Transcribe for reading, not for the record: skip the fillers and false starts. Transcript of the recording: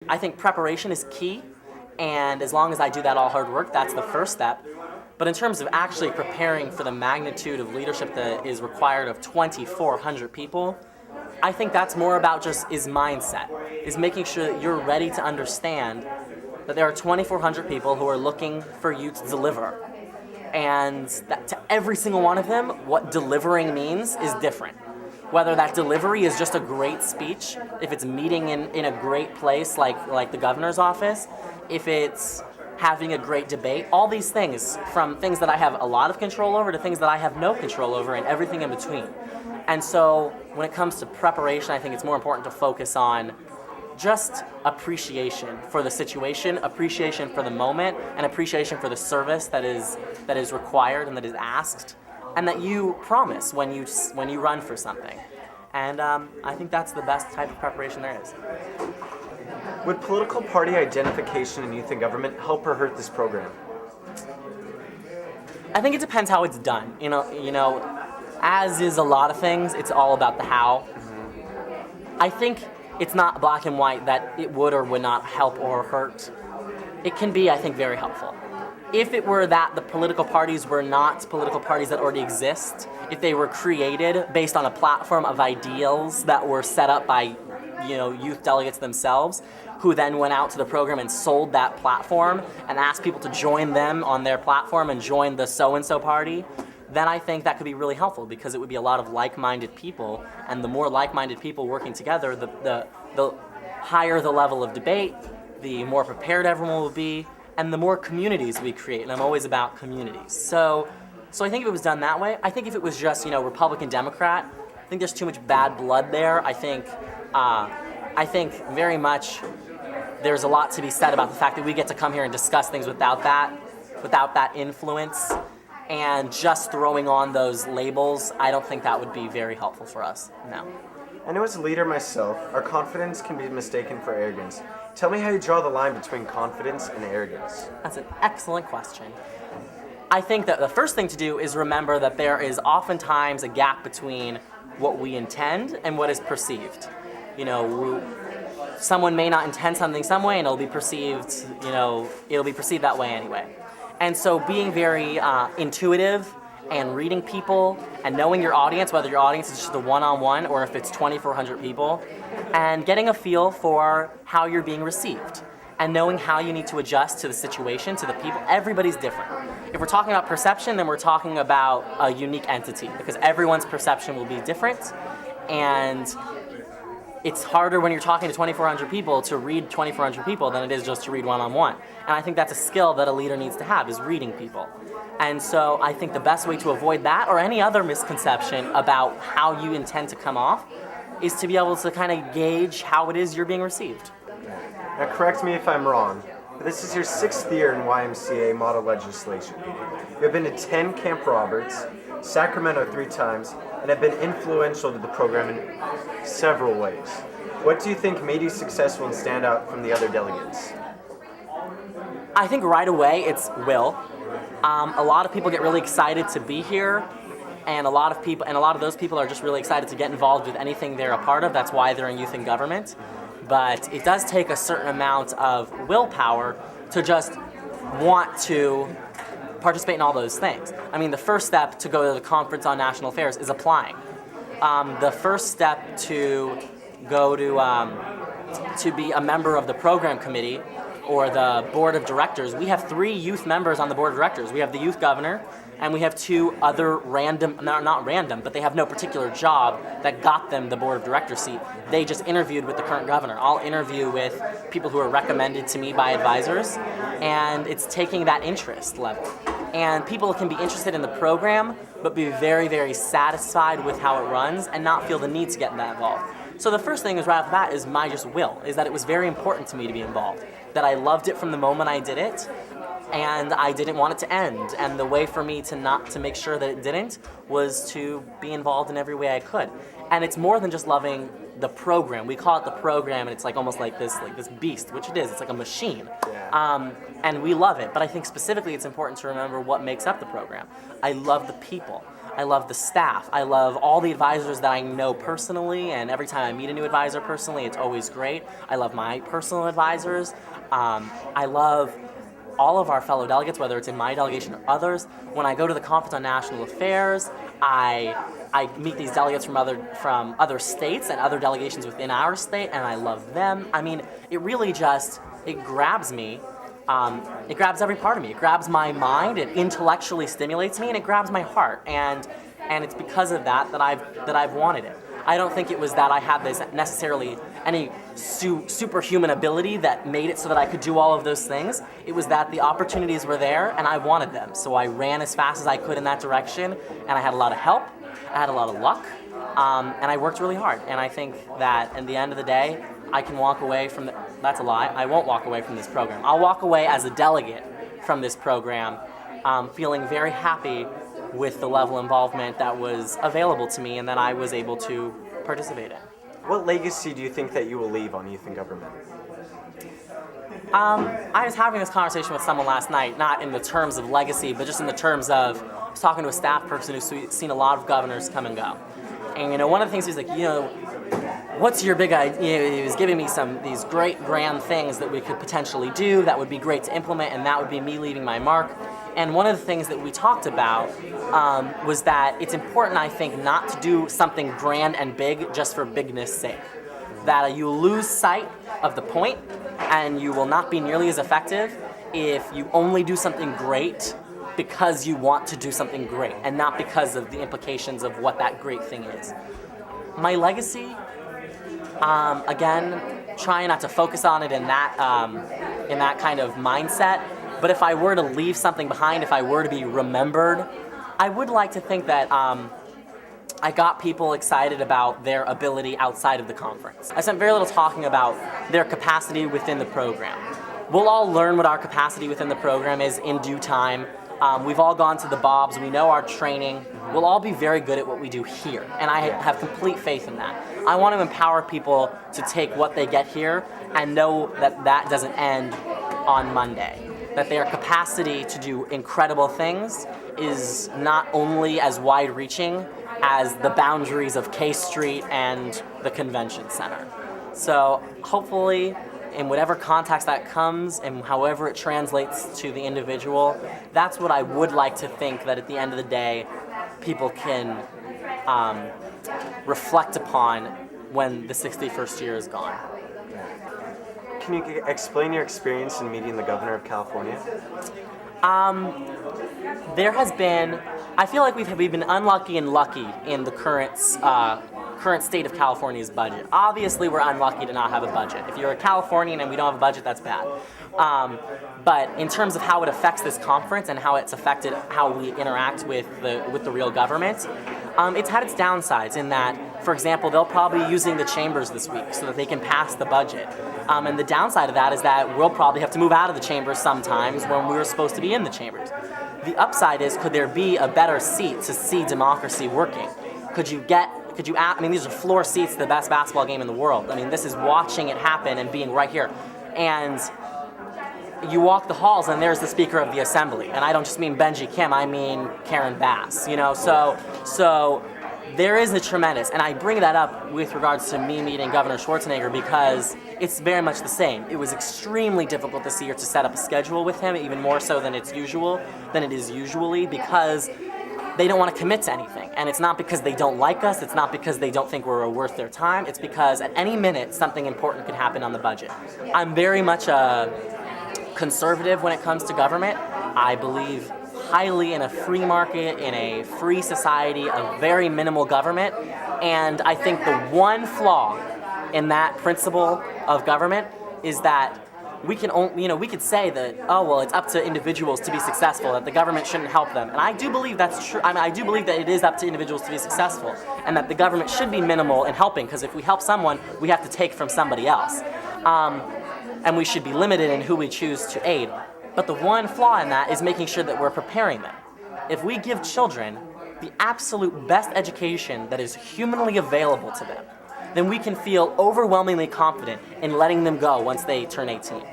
I think preparation is key, and as long as I do that all hard work, that's the first step. But in terms of actually preparing for the magnitude of leadership that is required of 2,400 people, I think that's more about just is mindset, is making sure that you're ready to understand that there are 2,400 people who are looking for you to deliver. And that to every single one of them, what delivering means is different. Whether that delivery is just a great speech, if it's meeting in a great place like the governor's office, if it's having a great debate, all these things, from things that I have a lot of control over to things that I have no control over and everything in between. And so when it comes to preparation, I think it's more important to focus on just appreciation for the situation, appreciation for the moment, and appreciation for the service that is required and that is asked, and that you promise when you run for something. And I think that's the best type of preparation there is. Would political party identification in youth and government help or hurt this program? I think it depends how it's done. You know, as is a lot of things, it's all about the how. I think it's not black and white that it would or would not help or hurt. It can be, I think, very helpful. If it were that the political parties were not political parties that already exist, if they were created based on a platform of ideals that were set up by, youth delegates themselves, who then went out to the program and sold that platform and asked people to join them on their platform and join the so-and-so party, then I think that could be really helpful because it would be a lot of like-minded people, and the more like-minded people working together, the higher the level of debate, the more prepared everyone will be, and the more communities we create, and I'm always about communities. So I think if it was done that way, I think if it was just, Republican, Democrat, I think there's too much bad blood there. I think very much there's a lot to be said about the fact that we get to come here and discuss things without that influence, and just throwing on those labels, I don't think that would be very helpful for us, no. I know as a leader myself, our confidence can be mistaken for arrogance. Tell me how you draw the line between confidence and arrogance. That's an excellent question. I think that the first thing to do is remember that there is oftentimes a gap between what we intend and what is perceived. Someone may not intend something some way and it'll be perceived that way anyway. And so being very intuitive and reading people and knowing your audience, whether your audience is just a one-on-one or if it's 2,400 people, and getting a feel for how you're being received and knowing how you need to adjust to the situation, to the people. Everybody's different. If we're talking about perception, then we're talking about a unique entity because everyone's perception will be different, and it's harder when you're talking to 2,400 people to read 2,400 people than it is just to read one-on-one. And I think that's a skill that a leader needs to have, is reading people. And so I think the best way to avoid that or any other misconception about how you intend to come off is to be able to kind of gauge how it is you're being received. Now correct me if I'm wrong, but this is your 6th year in YMCA model legislation. You have been to 10 Camp Roberts, Sacramento 3 times, and have been influential to the program in several ways. What do you think made you successful and stand out from the other delegates? I think right away it's will. A lot of people get really excited to be here, and a lot of those people are just really excited to get involved with anything they're a part of. That's why they're in youth and government. But it does take a certain amount of willpower to just want to participate in all those things. I mean, the first step to go to the Conference on National Affairs is applying. The first step to go to be a member of the program committee or the board of directors, we have 3 youth members on the board of directors. We have the youth governor, and we have 2 other not random, but they have no particular job that got them the board of directors seat. They just interviewed with the current governor. I'll interview with people who are recommended to me by advisors, and it's taking that interest level. And people can be interested in the program, but be very, very satisfied with how it runs and not feel the need to get that involved. So the first thing is right off the bat is my just will, is that it was very important to me to be involved, that I loved it from the moment I did it, and I didn't want it to end. And the way for me to make sure that it didn't was to be involved in every way I could. And it's more than just loving the program. We call it the program, and it's almost like this beast, which it is. It's like a machine. Yeah. And we love it. But I think specifically it's important to remember what makes up the program. I love the people. I love the staff. I love all the advisors that I know personally, and every time I meet a new advisor personally, it's always great. I love my personal advisors. I love all of our fellow delegates, whether it's in my delegation or others. When I go to the Conference on National Affairs, I meet these delegates from other states and other delegations within our state, and I love them. I mean, it really just, it grabs me. It grabs every part of me. It grabs my mind, it intellectually stimulates me, and it grabs my heart. And it's because of that that I've wanted it. I don't think it was that I had this necessarily any superhuman ability that made it so that I could do all of those things. It was that the opportunities were there and I wanted them. So I ran as fast as I could in that direction, and I had a lot of help, I had a lot of luck, and I worked really hard. And I think that at the end of the day, I can walk away from that's a lie. I won't walk away from this program. I'll walk away as a delegate from this program feeling very happy with the level of involvement that was available to me and that I was able to participate in. What legacy do you think that you will leave on youth and government? I was having this conversation with someone last night, not in the terms of legacy, but just in the terms of, I was talking to a staff person who's seen a lot of governors come and go. And one of the things he was like, what's your big idea? He was giving me these great grand things that we could potentially do that would be great to implement, and that would be me leaving my mark. And one of the things that we talked about was that it's important, I think, not to do something grand and big just for bigness sake. That you lose sight of the point, and you will not be nearly as effective if you only do something great because you want to do something great, and not because of the implications of what that great thing is. My legacy, again, trying not to focus on it in that kind of mindset. But if I were to leave something behind, if I were to be remembered, I would like to think that I got people excited about their ability outside of the conference. I spent very little talking about their capacity within the program. We'll all learn what our capacity within the program is in due time. We've all gone to the Bobs, we know our training. We'll all be very good at what we do here, and I have complete faith in that. I want to empower people to take what they get here and know that that doesn't end on Monday. That their capacity to do incredible things is not only as wide-reaching as the boundaries of K Street and the convention center. So hopefully, in whatever context that comes and however it translates to the individual, that's what I would like to think that at the end of the day, people can reflect upon when the 61st year is gone. Can you explain your experience in meeting the governor of California? There has been, I feel like we've been unlucky and lucky in the current state of California's budget. Obviously, we're unlucky to not have a budget. If you're a Californian and we don't have a budget, that's bad. But in terms of how it affects this conference and how it's affected how we interact with the real government, it's had its downsides in that, for example, they'll probably be using the chambers this week so that they can pass the budget. And the downside of that is that we'll probably have to move out of the chambers sometimes when we were supposed to be in the chambers. The upside is, could there be a better seat to see democracy working? I mean, these are floor seats to the best basketball game in the world. I mean, this is watching it happen and being right here. And you walk the halls and there's the Speaker of the Assembly. And I don't just mean Benji Kim, I mean Karen Bass, So there is a tremendous, and I bring that up with regards to me meeting Governor Schwarzenegger because it's very much the same. It was extremely difficult this year to set up a schedule with him, even more so than it is usually, because they don't want to commit to anything. And it's not because they don't like us, it's not because they don't think we're worth their time, it's because at any minute something important could happen on the budget. I'm very much a conservative when it comes to government. I believe highly in a free market, in a free society, a very minimal government. And I think the one flaw in that principle of government is that we could say that, oh, well, it's up to individuals to be successful, that the government shouldn't help them. And I do believe that's true. I mean, I do believe that it is up to individuals to be successful and that the government should be minimal in helping, because if we help someone, we have to take from somebody else. And we should be limited in who we choose to aid. But the one flaw in that is making sure that we're preparing them. If we give children the absolute best education that is humanly available to them, then we can feel overwhelmingly confident in letting them go once they turn 18.